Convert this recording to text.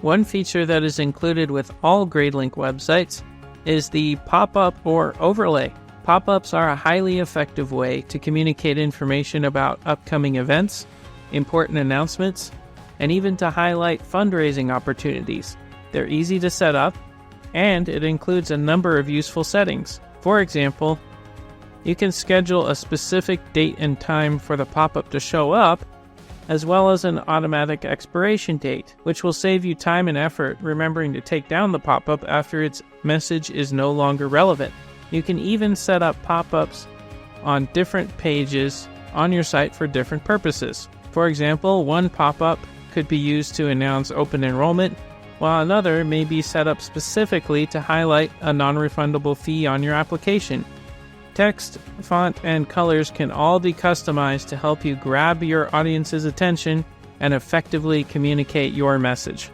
One feature that is included with all Gradelink websites is the pop-up or overlay. Pop-ups are a highly effective way to communicate information about upcoming events, important announcements, and even to highlight fundraising opportunities. They're easy to set up, and it includes a number of useful settings. For example, you can schedule a specific date and time for the pop-up to show up, as well as an automatic expiration date, which will save you time and effort remembering to take down the pop-up after its message is no longer relevant. You can even set up pop-ups on different pages on your site for different purposes. For example, one pop-up could be used to announce open enrollment, while another may be set up specifically to highlight a non-refundable fee on your application. Text, font, and colors can all be customized to help you grab your audience's attention and effectively communicate your message.